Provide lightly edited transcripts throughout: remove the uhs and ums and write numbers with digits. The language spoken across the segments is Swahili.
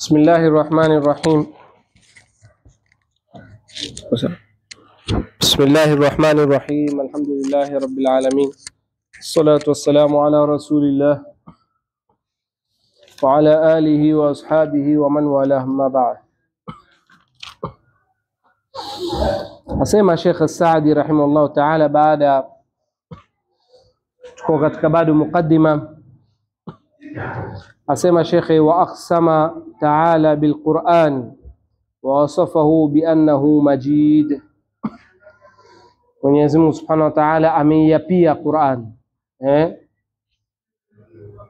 بسم الله الرحمن الرحيم. بسم الله الرحمن الرحيم. الحمد لله رب العالمين، الصلاة والسلام على رسول الله وعلى آله وأصحابه ومن والاه، ما بعد. Asema Sheikh Saadi rahimahullah ta'ala, baada tuko katika bado mukaddima, asema Sheikh, wa aqsama ta'ala bil Qur'an wa wasafahu bi annahu majid. Mwenyezi Mungu Subhanahu wa Ta'ala ameiapia Qur'an,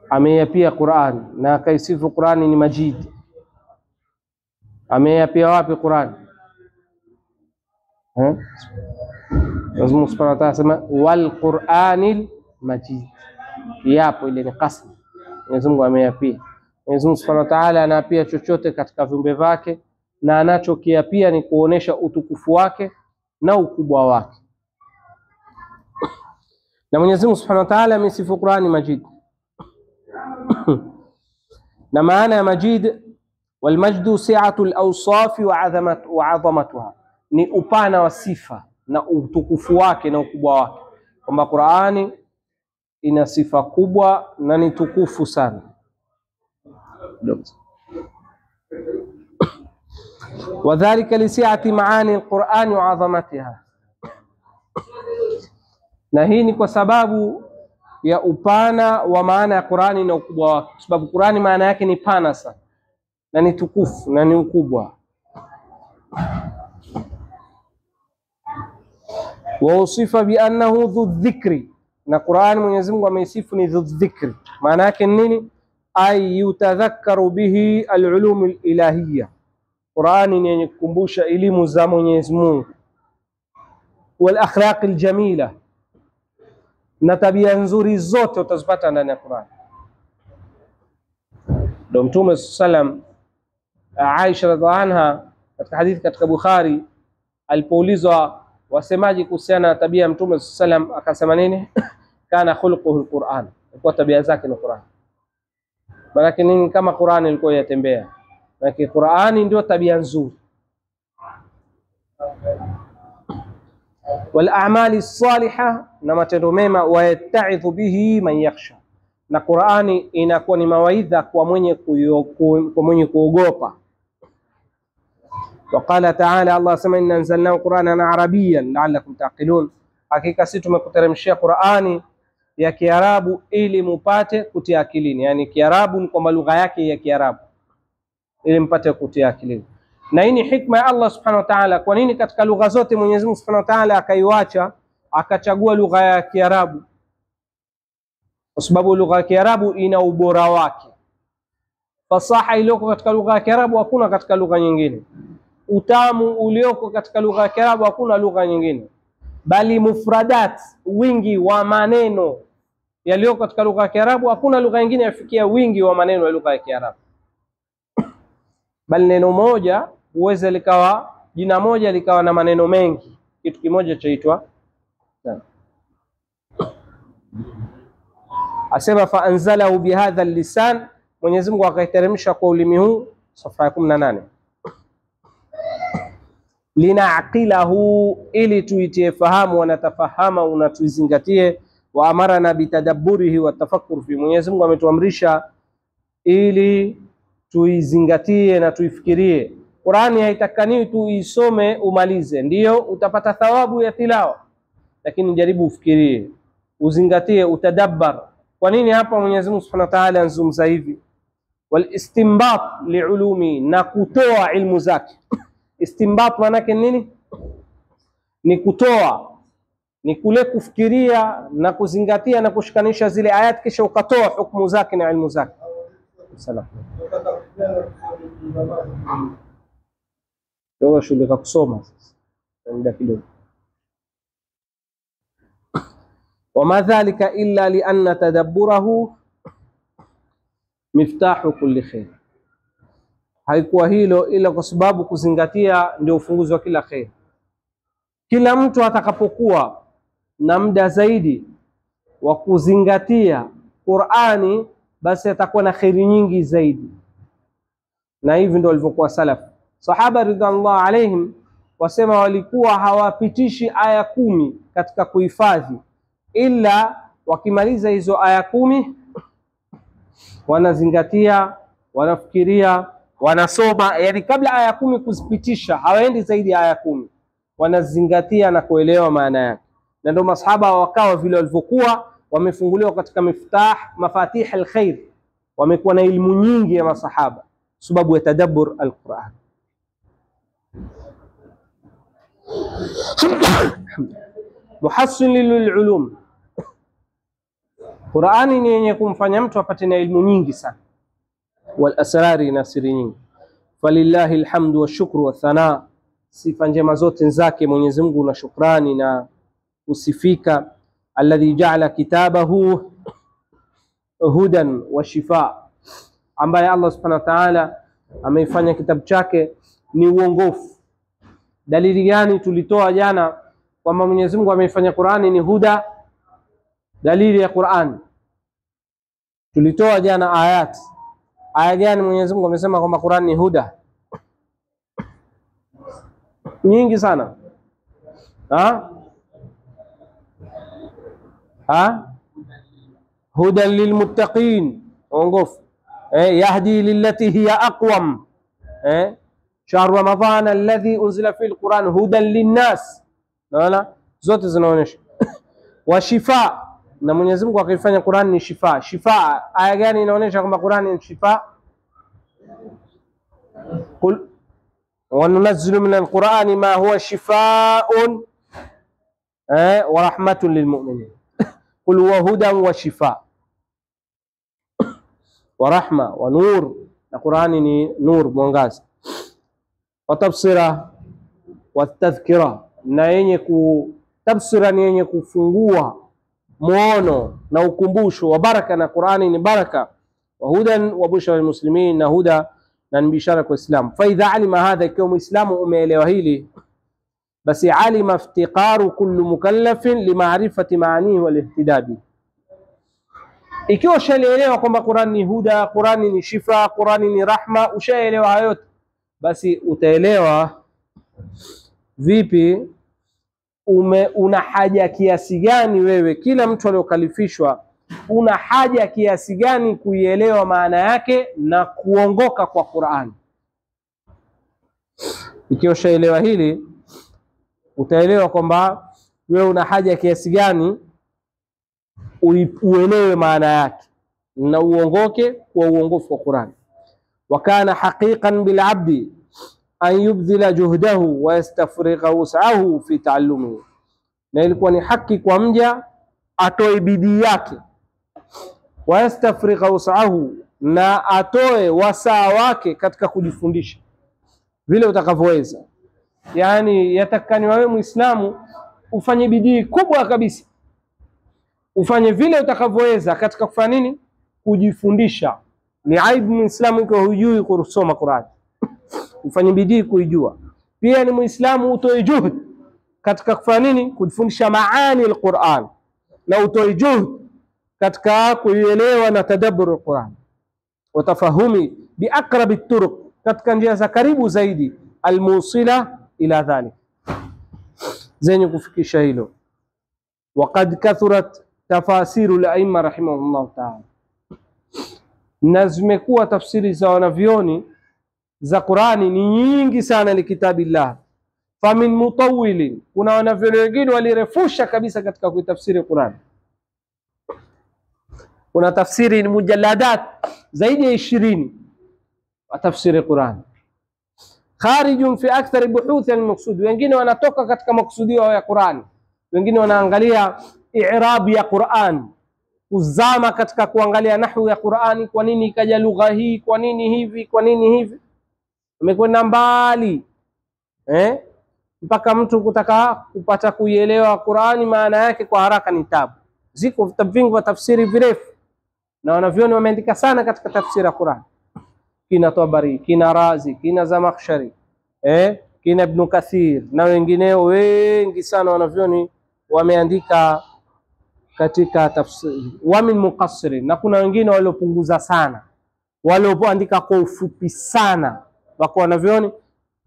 ameiapia Qur'an na akaisifu Qur'ani ni majid. Ameiapia wapi Qur'an? Mwenyezi Mungu Subhanahu wa Ta'ala asema wal Qur'anil majid. Yapo ile ni qasam. Mwenyezi Mungu ameiapia. Mwenyezi Mungu Subhanahu wa Ta'ala anaapia chochote katika viumbe vyake, na anachokiapia ni kuonesha utukufu wake na ukubwa wake. Na Mwenyezi Mungu Subhanahu wa Ta'ala amesifu Qur'ani majid. Na maana ya majid, wal majdu si'atu al-awsaf wa 'azamatuha, ni upana wa sifa na utukufu wake na ukubwa wake, kwamba Qur'ani ina sifa kubwa na ni tukufu sana. Wadhalika lisi'ati maani al-Qur'ani wa 'azamatiha, na hii ni kwa sababu ya upana wa maana ya Qur'ani na ukubwa wake, kwa sababu Qur'ani maana yake ni pana sana na ni tukufu na ni ukubwa. Wa usifa bi annahu dhu dhikri, na Qur'ani Mwenyezi Mungu ameisifu ni dhu dhikri. Maana yake nini? Ay yutadhakkaru bihi al-ulum al-ilahiyya, Qur'ani ni yenye kukumbusha elimu za Mwenyezi Mungu, wal akhlaq al-jamila, na tabia nzuri zote utazipata ndani ya Qur'an. Ndio Mtume sallam, Aisha radhiallahu anha katika hadithi katika Bukhari, alipoulizwa wasemaji kuhusiana na tabia ya Mtume sallam, akasema nini? Kana khuluquhu al-Qur'an, kwa tabia zake ni Qur'an. Maana nini? Kama Qur'an ilikuwa yatembea, na Qur'ani ndio tabia nzuri. Wal a'mali salihah, na matendo mema, wa yata'idhu bihi man yakhsha, na Qur'ani inakuwa ni mawaidha kwa mwenye kuogopa. Wa qala ta'ala, Allah sema inna anzalnahu qur'anan arabiyyan la'allakum taqilun, hakika sisi tumekuteremshia Qur'ani ya Kiarabu ili mupate kutia akilini. Yani Kiarabu ni kwamba lugha yake ya Kiarabu, ili mpate kutia akilini. Na hii ni hikma ya Allah Subhanahu wa Ta'ala. Kwa nini katika lugha zote Mwenyezi Mungu Subhanahu wa Ta'ala akaiacha akachagua lugha ya Kiarabu? Kwa sababu lugha ya Kiarabu ina ubora wake. Fasaha iliyoko katika lugha ya Kiarabu hakuna katika lugha nyingine. Utamu ulioko katika lugha ya Kiarabu hakuna lugha nyingine. Bali mufradat, wingi wa maneno yaliyoko katika lugha ya Kiarabu, hakuna lugha nyingine yafikia wingi wa maneno ya lugha ya Kiarabu. Bali neno moja uweze likawa, jina moja likawa na maneno mengi, kitu kimoja chaitwa. Asema fa anzalahu bihadha lisan, Mwenyezi Mungu akaiteremsha kwa ulimi huu. Safha ya 18, linaaqilahu, ili tuitie fahamu, wanatafahama, unatuzingatie. Wa amarana bitadabburihi wa tafakkur fi, Mwenyezi Mungu ametuamrisha ili tuizingatie na tuifikirie. Qur'ani haitakani tu isome umalize ndio utapata thawabu ya tilawa, lakini jaribu ufikirie, uzingatie, utadabbar. Kwa nini hapa Mwenyezi Mungu Subhanahu wa Ta'ala anzungumza hivi? Wal istinbat liulumi, na kutoa ilmu zake. Istinbat maana yake nini? Ni kutoa, ni kule kufikiria na kuzingatia na kushikanisha zile ayat, kisha ukatoa hukumu zake na ilmu zake. Salam. Ndio shule ka kusoma sasa. Ndio kidogo. Wama dhalika illa li anna tadabburahu miftahu kulli khair, haikuwa hilo ila kwa sababu kuzingatia ndio ufunguzi wa kila khair. Kila mtu atakapokuwa na muda zaidi wa kuzingatia Qur'ani, basi atakuwa na khairi nyingi zaidi. na hivi ndio walivyokuwa salaf. Sahaba ridwanullah alaihim wasema walikuwa hawapitishi aya 10 katika kuhifadhi, ila wakimaliza hizo aya 10 wanazingatia, wanafikiria, wanasoma. Yani kabla aya 10 kuzipitisha hawaendi zaidi ya aya 10, wanazingatia na kuelewa maana yake. Na ndio masahaba wakawa vile walivyokuwa wamefunguliwa katika mafatih alkhair, wamekuwa na elimu nyingi ya masahaba sababu ya tadabbur alquran. Muhassin lilulum, Qurani ni yenye kumfanya mtu apate na elimu nyingi sana, wal asrari, na siri nyingi. Falillahi alhamdu washukru wathana, sifa njema zote zake Mwenyezi Mungu na shukrani na usifika. Alladhi ja'ala kitabahu hudan wa shifa, ambaye Allah subhanahu wa ta'ala ameifanya kitabu chake ni uongofu. Dalili gani tulitoa jana kwamba Mwenyezi Mungu ameifanya Qur'ani ni huda? Dalili ya Qur'an tulitoa jana ayat. Aya gani Mwenyezi Mungu amesema kwamba Qur'an ni huda? Nyingi sana. Hudan lilmuttaqin, ongofu. Yahdi lillati hiya aqwam. Shahru Ramadhan alladhi unzila fi alquran hudan linnas. Naona zote zinaonyesha. Wa shifa, na Mwenyezi Mungu akaifanya Qur'an ni shifa. Shifa, aya gani inaonyesha kwamba Qur'an ni shifa? Qul wa nunazzilu min alqur'ani ma huwa shifaa'un wa rahmatun lilmu'minin. Qul huwa hudan wa shifa wa rahma wa nur, na Qur'ani ni nur, mwangaza. Wa tafsira wa tadhkira, na yenye kutabsira ni yenye kufungua muono na ukumbusho. Wa baraka, na Qur'ani ni baraka. Wa hudan wa bushra lil muslimin, na huda na bishara kwa Islam. Fa idha alima hadha, ikiwa muislamu umeelewa hili, basi alima iftiqaru kullu mukallafin limaarifati maanihi wal ihtidabi. Ikiwa ushaelewa kwamba Qur'an ni huda, Qur'an ni shifa, Qur'an ni rahma, ushaelewa hayo yote, basi utaelewa vipi una haja kiasi gani wewe, kila mtu aliyokalifishwa una haja kiasi gani kuielewa maana yake na kuongoka kwa Qur'an. Ikiwa ushaelewa hili, utaelewa kwamba wewe una haja kiasi gani uelewe maana yake na uongoke kwa uongofu wa Qur'an. Wa kana haqiqan bil abdi an yubdhila juhdahu wa yastafrigha wus'ahu fi ta'allumihi, na ilikuwa ni haki kwa mja atoe bidii yake, wa yastafrigha wus'ahu, na atoe wasaa wake katika kujifundisha vile utakavyoweza. Yani yatakani wewe Muislamu ufanye bidii kubwa kabisa, ufanye vile utakavyoweza katika kufanya nini? Kujifundisha. Ni aibu Muislamu ikiwa hujui kusoma Qur'an, ufanye bidii kuijua. Pia ni Muislamu utoe juhud katika kufanya nini? Kujifundisha maani al-Qur'an, na utoe juhud katika kuielewa na tadabbur al-Qur'an. Watafahumi biaqrabi turuq, katika njia za karibu zaidi, almusila ila dhalik, zenye kufikisha hilo. Waqad kathurat tafasiru al-aimma rahimahullah ta'ala, na zimekuwa tafsiri za wanavyoni za Qur'ani ni nyingi sana likitabillah. Famin mutawwilin, kuna wanavyoni wengine walirefusha kabisa katika kuitafsiri Qur'an. Kuna tafsiri ni mujalladat zaidi ya 20 wa tafsiri Qur'an, kharijun fi akthar buhuth al-maqsud. Wengine wanatoka katika maksudio ya Qur'an, wengine wanaangalia i'rab ya Qur'an, kuzama katika kuangalia nahwu ya Qur'ani, kwa nini ikaja lugha hii, kwa nini hivi, kwa nini hivi. Umekwenda mbali mpaka mtu kutaka kupata kuielewa Qur'ani maana yake kwa haraka ni tabu. Ziko vitabu vingi vya tafsiri virefu, na wanavyoni wameandika sana katika tafsiri ya Qur'an, kina Tabari, kina Razi, kina Zamakhshari, kina Ibn Kathir na wengineo wengi sana wanavyoni wameandika katika tafsiri. Wa min muqassirin, na kuna wengine waliopunguza sana, walioandika kwa ufupi sana, wako wanavyoni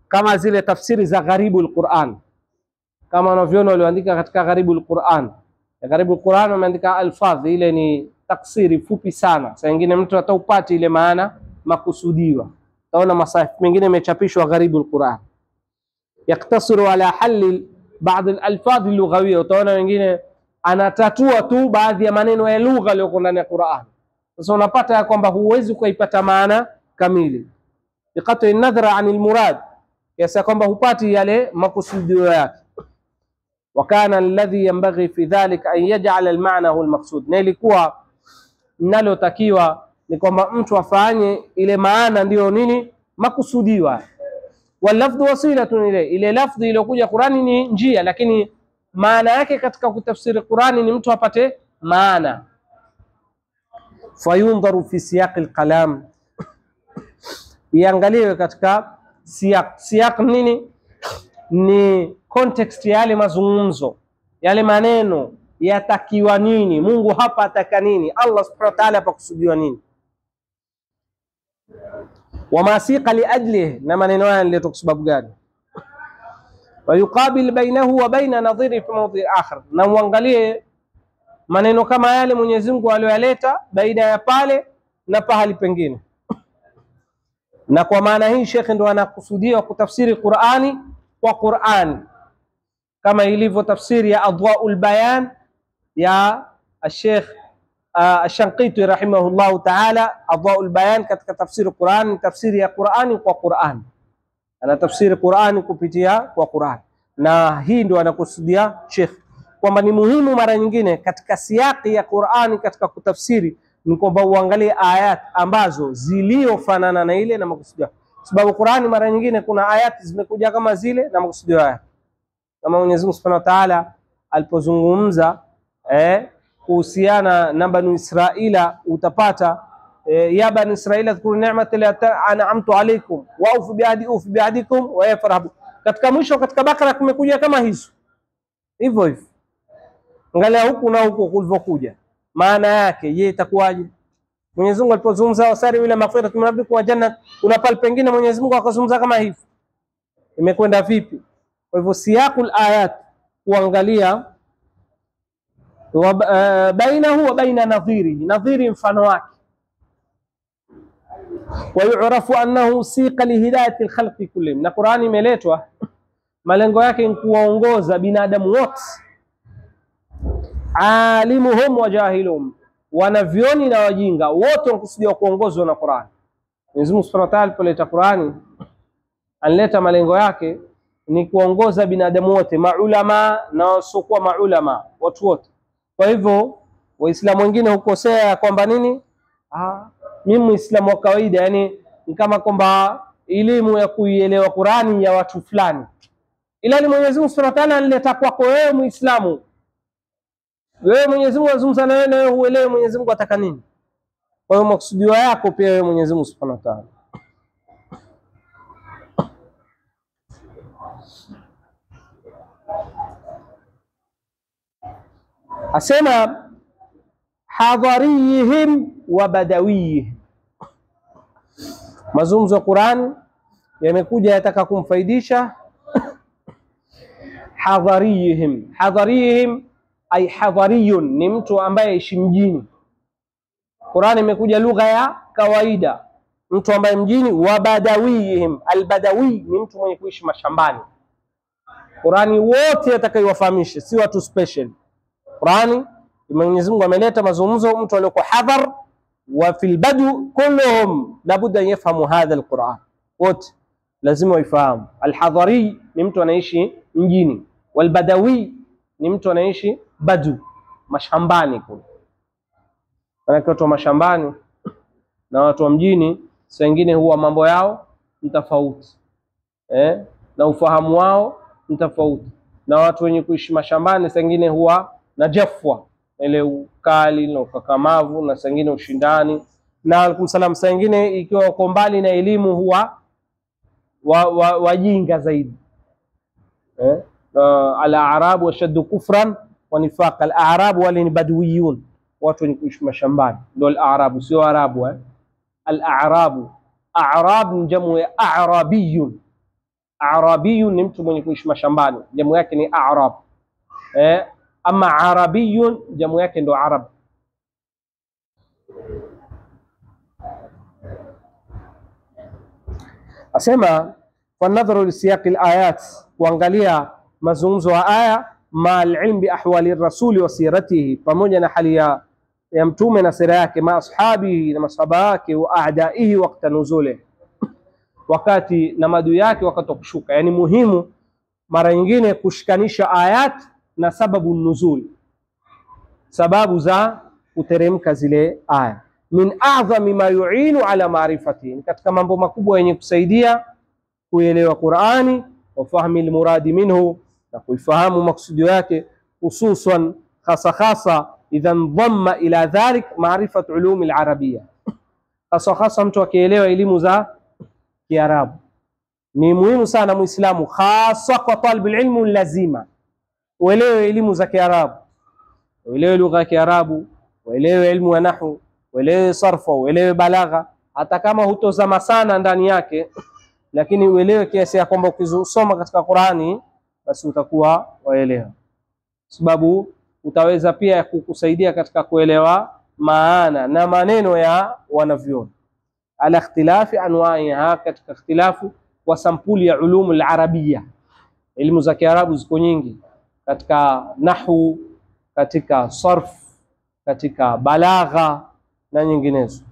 kama zile tafsiri za Gharibul Quran, kama wanavyoni walioandika katika Gharibul Quran. Gharibul Quran wameandika alfadhi, ile ni taksiri fupi sana, saa nyingine mtu ataupati ile maana makusudiwa. Taona masahifu mengine imechapishwa Gharibul Quran yaktasiru ala halli baadhi alfadhi lughawiyya, utaona wengine anatatua tu baadhi ya maneno ya lugha yaliyo ndani ya Qur'an. Sasa unapata ya kwamba huwezi kuipata maana kamili, biqat'i nadhra an almurad, yasa kwamba hupati yale makusudio yake. Wa kana alladhi yanbaghi fi dhalika an yaj'ala almaana huwa almaqsud, na ilikuwa nalotakiwa ni kwamba mtu afanye ile maana ndio nini makusudiwa. Walafdhu wasilatun ile lafdhi iliyokuja Qur'ani ni njia, lakini maana yake katika kutafsiri Qur'ani ni mtu apate maana. Fayundharu fi siyaq alkalam, iangaliwe katika siyaq nini ni context ya yale mazungumzo, yale maneno yatakiwa nini, Mungu hapa ataka nini, Allah subhanahu wa ta'ala hapa kusudiwa nini. Wama siqa li ajlihi, na maneno haya ndio kwa sababu gani. Wayuqabil bainahu wa baina nadhiri fi mawdhi' akhar, na muangalie maneno kama yale Mwenyezi Mungu aliyoyaleta baina ya pale na pahali pengine. Na kwa maana hii Sheikh ndo anakusudia kutafsiri Qur'ani kwa Qur'ani, kama ilivyo tafsiri ya Adwaul Bayan ya Sheikh Ash-Shanqiti rahimahullahu ta'ala. Adwaul Bayan katika tafsiri Qur'ani, tafsiri ya Qur'ani kwa Qur'ani, ana tafsiri Qur'ani kupitia kwa Qur'ani. Na hii ndio anakusudia Sheikh kwamba ni muhimu mara nyingine katika siyaki ya Qur'ani katika kutafsiri ni kwamba uangalie ayat ambazo ziliofanana na ile na makusudio, sababu Qur'ani mara nyingine kuna ayat zimekuja kama zile na makusudio haya, kama Mwenyezi Mungu Subhanahu wa Ta'ala alipozungumza kuhusiana na Bani Israila, utapata ya Bani Israila dhkuru ni'mati allati an'amtu alaykum wa ufu bi'ahdikum wa yafrahu. Katika mwisho katika Bakara kumekuja kama hizo hivyo hivyo. Angalia huku na huku kulivyokuja, maana yake je itakuwaje? Mwenyezi Mungu alipozungumza wasari ile maghfiratu min rabbikum wa jannah, kuna pale pengine Mwenyezi Mungu akazungumza kama hivi, imekwenda vipi? Kwa hivyo siyaqul ayat kuangalia bainahu wa baina nadhiri mfano wake. Wa yu'rafu annahu siqa li hidayati alkhalqi kullihim, na Qur'ani imeletwa malengo yake ni kuwaongoza binadamu wote, alimuhum wa jahilum, wanavyoni na wajinga wote wanakusudia kuongozwa na Qur'ani. Mwenyezi Mungu Subhanahu wa Ta'ala alipoleta Qur'ani alileta malengo yake ni kuongoza binadamu wote, maulama na wasiokuwa maulama, watu wote. Kwa hivyo Waislamu wengine hukosea kwamba nini, mimi Muislamu wa kawaida, yani ni kama kwamba elimu ya kuielewa Qur'ani ya watu fulani, ila ni Mwenyezi Mungu Subhanahu wa Ta'ala analeta kwako wewe Muislamu. Wewe Mwenyezi Mungu azungumza na wewe huelewe Mwenyezi Mungu ataka nini. Kwa hiyo makusudio yako pia wewe Mwenyezi Mungu Subhanahu wa Ta'ala. Asema hadhariyihim wa badawiyihim, mazungumzo ya Qur'an yamekuja yataka kumfaidisha hadhariyihim ay hadhariyun ni mtu ambaye aishi mjini. Qur'an imekuja lugha ya kawaida, mtu ambaye mjini. Wa badawiyihim, albadawi ni mtu mwenye kuishi mashambani. Qur'ani wote atakayowafahamisha, si watu special. Qur'ani Mwenyezi Mungu ameleta mazungumzo mtu aliyokuwa hadhar wa fil badu kulluhum labudda yafahamu hadha alquran, wote lazima waifahamu. Alhadhari ni mtu anaishi mjini, walbadawi ni mtu anaishi badu, mashambani kule. Maana watu wa mashambani na watu wa mjini saa nyingine huwa mambo yao ni tofauti, na ufahamu wao ni tofauti. Na watu wenye kuishi mashambani saa nyingine huwa na jafwa, ile ukali na ukakamavu, na saa nyingine ushindani. Na alaykum salam, saa nyingine ikiwa uko mbali na elimu huwa wajinga zaidi. Al-a'rabu washaddu kufran wa nifaq. Al-a'rabu wale ni badwiyun, watu wenye kuishi mashambani ndio al-a'rabu, sio arabu. Al-a'rabu A'rab ni jamu ya a'rabiyun. A'rabiyun ni mtu mwenye kuishi mashambani, jamu yake ni a'rab. Ama arabiyun jamu yake ndo arab. Asema fanadharu lisiyaqi alayat, kuangalia mazungumzo ya aya, ma alilm bi ahwali rasuli wa siratihi, pamoja na hali ya mtume na sira yake, ma ashabihi na masahaba yake, wa a'daihi waqta nuzule, wakati na madu yake wakati wa kushuka. Yani muhimu mara nyingine kushikanisha ayat na sababu nuzul, sababu za kuteremka zile aya. Min a'dhami ma yu'inu ala ma'rifati, katika mambo makubwa yenye kusaidia kuelewa Qur'ani, wa fahmi almuradi minhu, na kuifahamu maksudio yake, hususan khasa idha dhamma ila dhalik ma'rifat ulum alarabiyya, khasa mtu akielewa elimu za Kiarabu. Ni muhimu sana Muislamu, hasa kwa talib ilmu, lazima uelewe elimu za Kiarabu, uelewe lugha ya Kiarabu, uelewe ilmu ya nahwu, uelewe sarfa, uelewe balagha. Hata kama hutozama sana ndani yake, lakini uelewe kiasi ya kwamba ukisoma katika Qur'ani basi utakuwa waelewa, sababu utaweza pia kukusaidia katika kuelewa maana na maneno ya wanavyoni. Ala ikhtilafi anwa'iha, katika ikhtilafu wa sampuli ya ulum al-arabiyya. Elimu za Kiarabu ziko nyingi, katika nahwu, katika sarf, katika balagha na nyinginezo.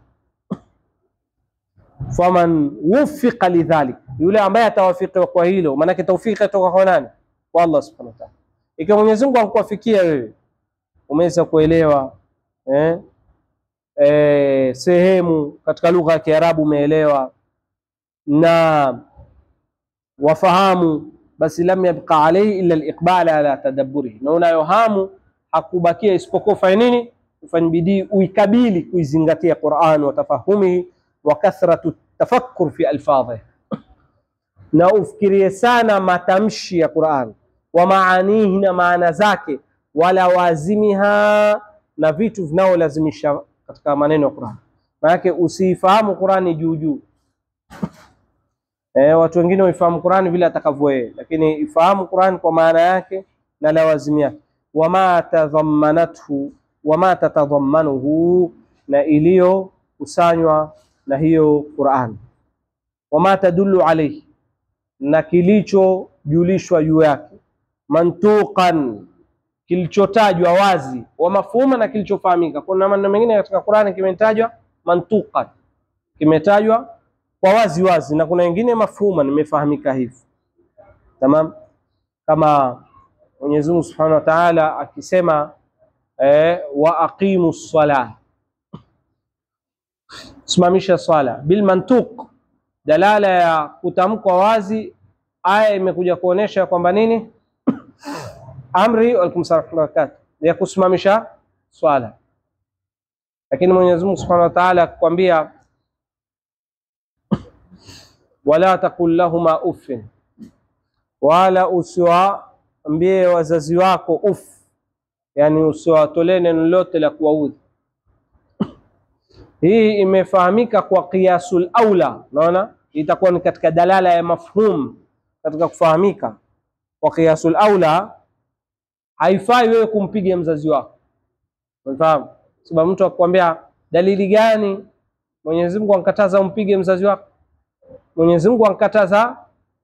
Faman wuffiqa lidhalik, yule ambaye atawafikiwa kwa hilo, maana tawfiki kutoka kwa nani? Kwa Allah subhanahu wa ta'ala. Ikiwa Mwenyezi Mungu akuwafikia wewe, umeweza kuelewa sehemu katika lugha ya Kiarabu umeelewa na wafahamu, basi lam yabqa alayhi illa al-iqbal ala tadabburihi, na unayohamu hakubakia isipokuwa fanya nini? Ufanye bidii uikabili kuizingatia Qur'an, wa tafahumihi wa kathratu tafakkur fi alfadhihi, na ufikirie sana matamshi ya Qur'an, wa maanihi, na maana zake, wala wazimiha, na vitu vinaolazimisha katika maneno ya Qur'an. Maana usifahamu Qur'ani juu juu. Watu wengine waifahamu Qur'ani vile atakavyoe, lakini ifahamu Qur'an kwa maana yake na lawazimi yake, wama tadhammanathu wama tatadhammanuhu, na iliyo kusanywa na hiyo Qur'an, wama tadullu alayhi, na kilicho julishwa juu yake, mantuqan, kilichotajwa wazi, wa mafhuma, na kilichofahamika. Kuna maneno mengine katika Qur'ani kimetajwa mantuqan, kimetajwa kwa wazi wazi, na kuna wengine mafhuma, nimefahamika hivi. Tamam, kama Mwenyezi Mungu Subhanahu wa Ta'ala akisema wa aqimus salah, simamisha swala, bil mantuq, dalala ya kutamkwa wazi. Aya imekuja kuonesha kwamba nini? Amri walakum salaam ya kusimamisha swala. Lakini Mwenyezi Mungu Subhanahu wa Ta'ala akikwambia wala taqul lahuma uffin, wala usiwaambie wazazi wako uff, yani usiwatolee neno lolote la kuwaudhi. Hii imefahamika kwa qiyasul aula, naona itakuwa ni katika dalala ya mafhum katika kufahamika. Kwa qiyasul aula haifai wewe kumpiga mzazi wako, unafahamu? Sababu mtu akwambia dalili gani Mwenyezi Mungu ankataza umpige mzazi wako? Mwenyezi Mungu ankataza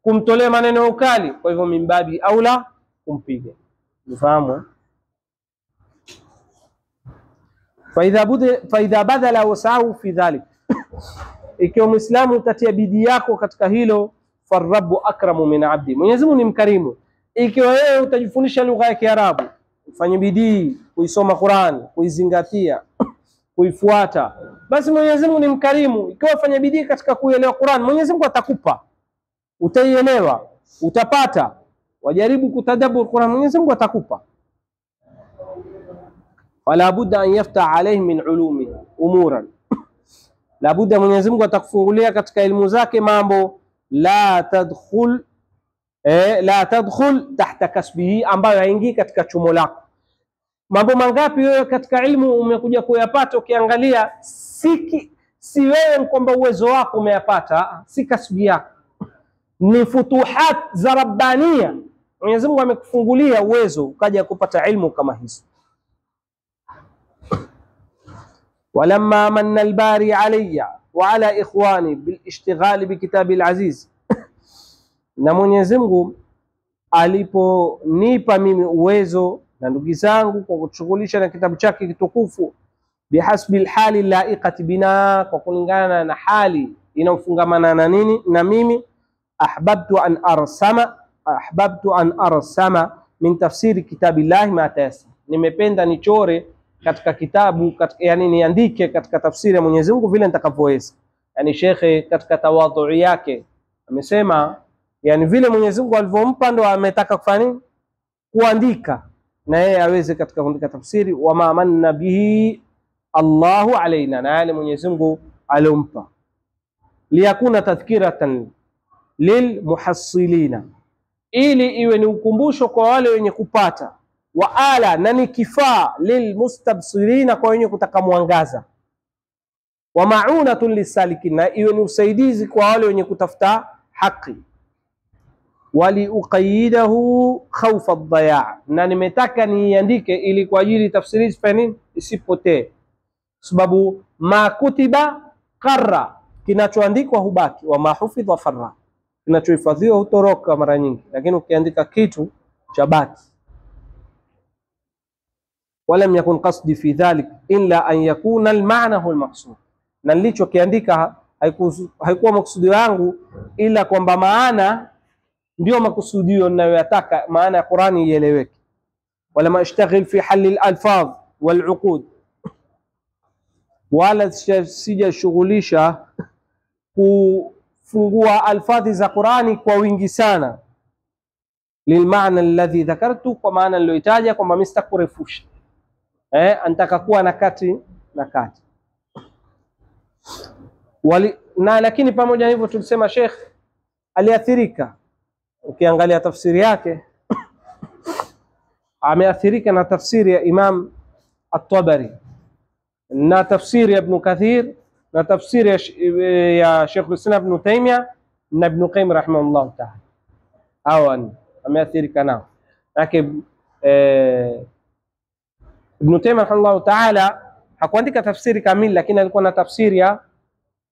kumtolea maneno ukali, kwa hivyo mimbabi aula kumpige, unafahamu? Faidha badala wasau fi dhalik, ikiwa Muislamu utatia bidii yako katika hilo, farabbu akramu min abdi, Mwenyezi Mungu ni mkarimu. Ikiwa wewe utajifundisha lugha ya Kiarabu, ufanye bidii kuisoma Qur'an, kuizingatia, kuifuata, basi Mwenyezi Mungu ni mkarimu. Ikiwa ufanye bidii katika kuelewa Qur'an, Mwenyezi Mungu atakupa, utaielewa, utapata. Wajaribu kutadabbur Qur'an, Mwenyezi Mungu atakupa. Wala budda an yafta alayhi min ulumi umuran, la budda Mwenyezi Mungu atakufungulia katika elimu zake mambo la tadkhul tahta kasbihi, ambayo haingii katika chumo lako. Mambo mangapi wewe katika ilmu umekuja kuyapata, ukiangalia si wewe kwamba uwezo wako umeyapata, si kasbi yako, ni futuhat za rabbania. Mwenyezi Mungu amekufungulia uwezo ukaja kupata ilmu kama hizo. walamma manna albari alayya wa ala ikhwani bil ishtighali bi kitabil aziz, na Mwenyezi Mungu aliponipa mimi uwezo na ndugu zangu kwa kushughulisha na kitabu chake kitukufu, bihasbi alhali laiqati bina, kwa kulingana na hali inayofungamana na nini na mimi, ahbabtu an arsama min tafsiri kitabillahi ma tayassara, nimependa nichore katika kitabu yani niandike katika tafsiri ya Mwenyezi Mungu vile nitakavyoweza. Yani shekhe katika tawadhu yake amesema, yani vile Mwenyezi Mungu alivyompa ndo ametaka kufanya nini, kuandika na yeye aweze katika kuandika tafsiri. Wama manna bihi Allahu alaina, na yale Mwenyezi Mungu alompa, liyakuna tadhkiratan lilmuhassilina, ili iwe ni ukumbusho kwa wale wenye kupata, wa ala, na ni kifaa lilmustabsirina, kwa wenye kutaka mwangaza, wa maunatun lisalikin, na iwe ni usaidizi kwa wale wenye kutafuta haki, wali uqayidahu khawfa ad-daya', na nimetaka niandike ili kwa ajili tafsiri fani isipotee, sababu ma kutiba qarra, kinachoandikwa hubaki, wa ma hufidha farra, kinachohifadhiwa hutoroka mara nyingi, lakini ukiandika kitu cha baki. Walam yakun qasdi fi dhalik illa an yakuna al-ma'na huwa al-maqsud, na nilichokiandika haikuwa makusudio yangu ila kwamba maana ndio makusudio ninayoyataka, maana ya Qur'ani ieleweke. Wala ma ishtaghil fi halli al-alfaz wal-uqud, wala sijashughulisha kufungua alfadhi za Qur'ani kwa wingi sana, lilmaana alladhi dhakartu, kwa maana niliyoitaja, kwamba mistakurefusha antaka kuwa na kati na kati. Na lakini pamoja na hivyo tulisema Sheikh aliathirika, ukiangalia tafsiri yake ameathirika na tafsiri ya Imam At-Tabari na tafsiri ya Ibn Kathir na tafsiri ya Sheikh al-Islam Ibn Taymiyyah na Ibn Qayyim rahimahullah ta'ala. Hawa ameathirika nao, lakini Ibn Taymiyyah rahimahullah ta'ala hakuandika tafsiri kamili, lakini alikuwa na tafsiri ya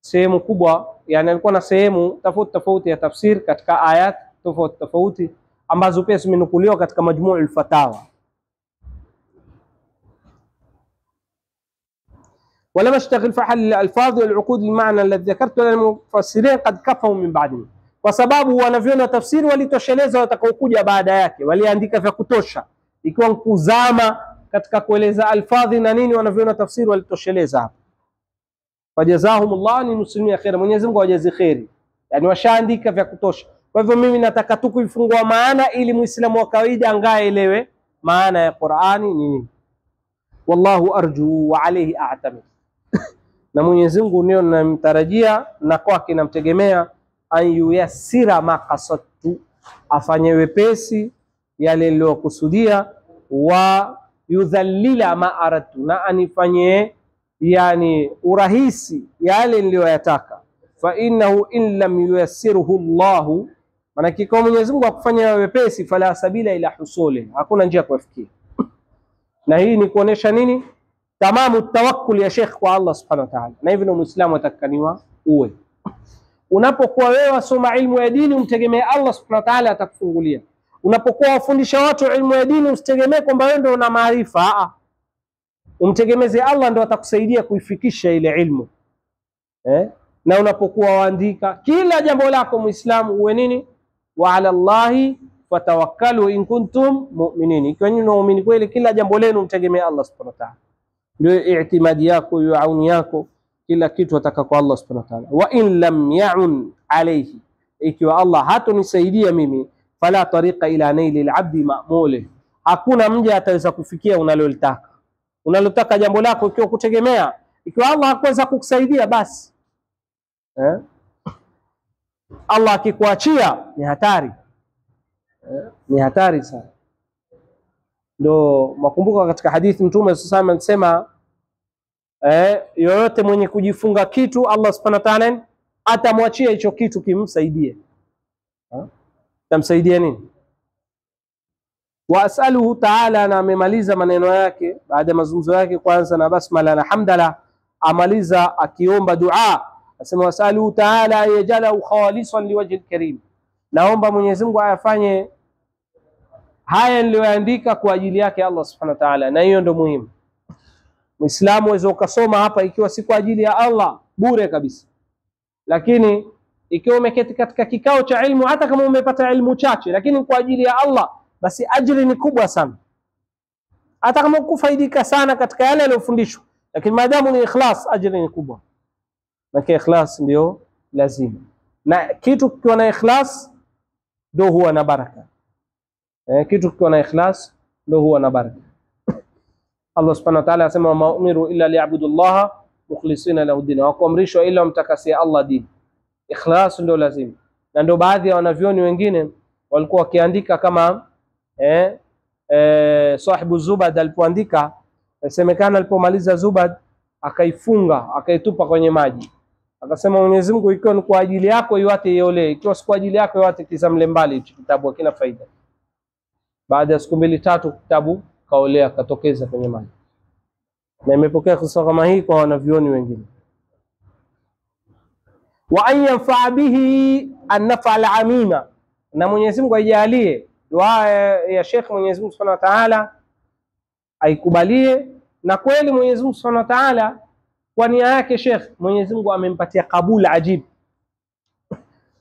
sehemu kubwa, yani alikuwa na sehemu tofauti tofauti ya tafsiri katika ayat tofauti tofauti ambazo pia zimenukuliwa katika Majmu' al-Fatawa. ولما اشتغل في حل الالفاظ والعقود المعنى الذي ذكرته للمفسرين قد كفوا من بعدهم, kwa sababu wanavyoona tafsiri walitosheleza watakaokuja baada yake, waliandika vya kutosha, ikiwa kuzama katika kueleza alfadhi na nini, wanavyoona tafsiri walitosheleza hapo. Fajazahumullah ni muslimia khair, Mwenyezi Mungu awajaze khairi, yani washaandika vya kutosha. Kwa hivyo mimi nataka tu kuifungua maana ili muislamu wa kawaida angaelewe maana ya Qur'ani ni nini. Wallahu arju wa alayhi a'tamid, na Mwenyezi Mungu ndio namtarajia na kwake namtegemea, an yuyassira ma qasadtu, afanye wepesi yale niliyokusudia, wa yudhallila ma aradtu, na anifanye yani urahisi yale niliyoyataka. Fa innahu in lam yuyassiruhu Allahu, maana kama Mwenyezi Mungu akufanya wepesi, fala sabila ila husuli, hakuna njia kufikia. Na hii ni kuonesha nini? Tamamu tawakkul ya Sheikh kwa Allah subhanahu wa ta'ala. Na hivyo Muislamu atakaniwa uwe unapokuwa wewe wasoma ilmu ya dini, umtegemee Allah subhanahu wa ta'ala, atakufungulia. Unapokuwa wafundisha watu ilmu ya dini, usitegemee kwamba wewe ndio una maarifa, umtegemeze Allah ndio atakusaidia kuifikisha ile ilmu. Na unapokuwa waandika kila jambo lako Muislamu uwe nini? Wa ala Allahi fatawakkalu in kuntum mu'minin, ikiwa nyinyi muumini kweli, kila jambo lenu mtegemee Allah subhanahu wa ta'ala, ndio i'timadi yako, hiyo auni yako, kila kitu ataka kwa Allah subhanahu wa ta'ala. Wa in lam ya'un alayhi, ikiwa Allah hatonisaidia mimi, fala tariqa ila naili al-'abdi ma'mulih, hakuna mja ataweza kufikia unalolitaka. Unalotaka jambo lako ikiwa kutegemea, ikiwa Allah hakuweza kukusaidia basi Allah akikuachia ni hatari, ni hatari sana. Ndio makumbuka katika hadithi Mtume sallallahu alayhi wasallam yoyote mwenye kujifunga kitu Allah subhanahu wa ta'ala atamwachia hicho kitu kimsaidie. Tamsaidia nini? Wa as'aluhu ta'ala, na amemaliza maneno yake baada ya mazungumzo yake kwanza na basmala na hamdala, amaliza akiomba dua, asema wasaluhu ta'ala ayajalahu khalisan liwajhi alkarim, naomba Mwenyezi Mungu ayafanye haya niliyoandika kwa ajili yake Allah subhanahu wa ta'ala. Na hiyo ndio muhimu. Muislamu aweza ukasoma hapa ikiwa si kwa ajili ya Allah bure kabisa, lakini ikiwa umeketi katika kikao cha ilmu, hata kama umepata ilmu chache, lakini kwa ajili ya Allah, basi ajiri ni kubwa sana. Hata kama ukufaidika sana katika yale yaliyofundishwa, lakini maadamu ni ikhlas, ajiri ni kubwa. Na ikhlas ndio lazima, na kitu kikiwa na ikhlas ndio huwa na baraka. Kitu kikiwa na ikhlas ndio huwa na baraka. Allah subhanahu wa ta'ala asema ma umiru illa liya'budu Allah mukhlisina lahu din, wa kuamrishwa ila mtakasia Allah dini. Ikhlas ndio lazima, na ndio baadhi ya wanavyoni wengine walikuwa wakiandika kama sahibu Zubad alipoandika, inasemekana alipomaliza Zubad akaifunga akaitupa kwenye maji, akasema Mwenyezi Mungu, ikiwa ni kwa ajili yako iwate iole, ikiwa si kwa ajili yako iwate kizamle mbali, hicho kitabu hakina faida. Baada ya siku 2-3 kitabu kaolea katokeza kwenye maji. Na imepokea kisa kama hii kwa wanavyoni wengine. Wa an yanfa'a bihi an-naf'a al-amima, na Mwenyezi Mungu ajalie dua ya Sheikh, Mwenyezi Mungu Subhanahu wa Ta'ala aikubalie. Na kweli Mwenyezi Mungu Subhanahu wa Ta'ala kwa nia yake Sheikh, Mwenyezi Mungu amempatia kabul ajib.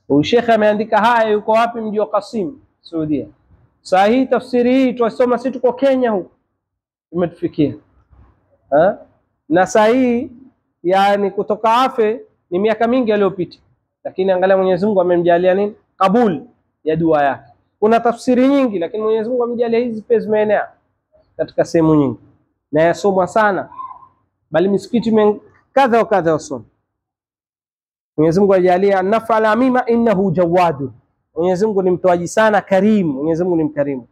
Huyu Sheikh ameandika haya, yuko wapi? Mji wa Qasim, Saudia. Saa hii tafsiri hii tuwasoma sisi tuko Kenya huko, imetufikia. Na saa hii yani kutoka afe ni miaka mingi iliyopita, lakini angalia Mwenyezi Mungu amemjalia nini? Kabul ya dua yake. Kuna tafsiri nyingi, lakini Mwenyezi Mungu amemjalia hizi pia zimeenea katika sehemu nyingi na yasomwa sana, bali misikiti kadha wa kadha wasoma. Mwenyezi Mungu ajalia an-naf'a al-amima innahu jawadu, Mwenyezi Mungu ni mtoaji sana, karimu. Mwenyezi Mungu ni mkarimu.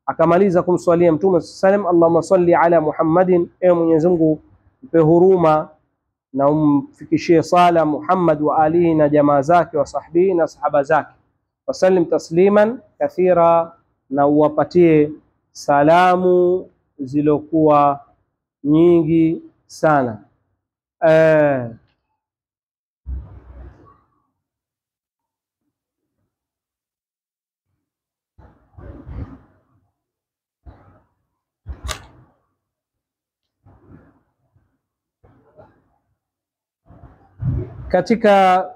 Akamaliza kumswalia Mtume sallam, Allahumma salli ala Muhammadin, ewe Mwenyezi Mungu mpe huruma na umfikishie sala Muhammad wa alihi na jamaa zake wa sahbihi na sahaba zake, wasallim tasliman kathira, na uwapatie salamu zilokuwa nyingi sana. Katika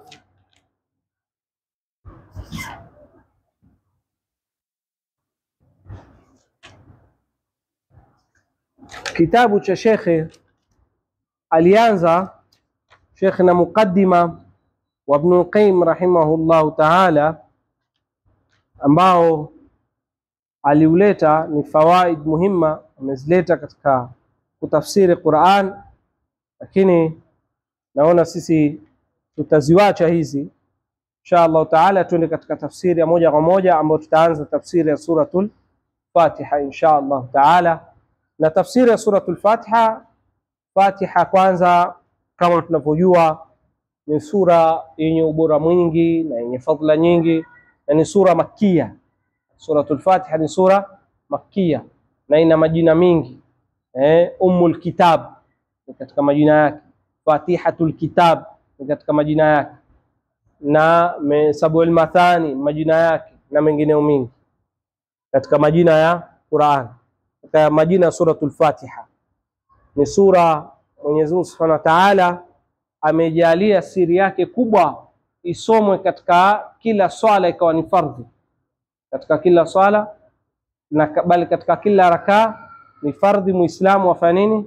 kitabu cha Sheikh alianza Sheikh na mukaddima wa Ibn Qayyim rahimahullahu ta'ala, ambao aliuleta ni fawaid muhimma amezileta katika kutafsiri Qur'an, lakini naona sisi tutaziwacha hizi. Insha Allah taala tuende katika tafsiri ya moja kwa moja, ambayo tutaanza tafsiri ya suratul Fatiha insha Allah taala. Na tafsiri ya suratul Fatiha, Fatiha kwanza kama tunavyojua ni sura yenye ubora mwingi na yenye fadhila nyingi, na ni sura Makkia. Suratul Fatiha ni sura Makkia na ina majina mingi. Ummul Kitab ni katika majina yake, Fatihatul Kitab ni katika majina yake, na Sabul Mathani majina yake, na mengineo mingi katika majina ya Qur'an. Katika majina ya suratul Fatiha ni sura Mwenyezi Mungu Subhanahu wa Ta'ala amejalia siri yake kubwa isomwe katika kila swala, ikawa ni fardhi katika kila swala, na bali katika kila rakaa ni fardhi Muislamu afanye nini?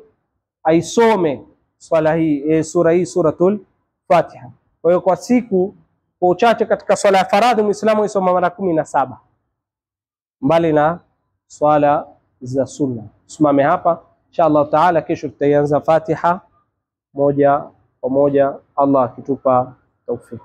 Aisome swala hii, sura hii, suratul Fatiha. Kwa hiyo kwa siku, kwa uchache katika swala ya faradhi Muislamu aisoma mara 17 mbali na swala za sunna. Simame hapa inshallah taala, kesho tutaanza Fatiha moja kwa moja, Allah akitupa tawfik.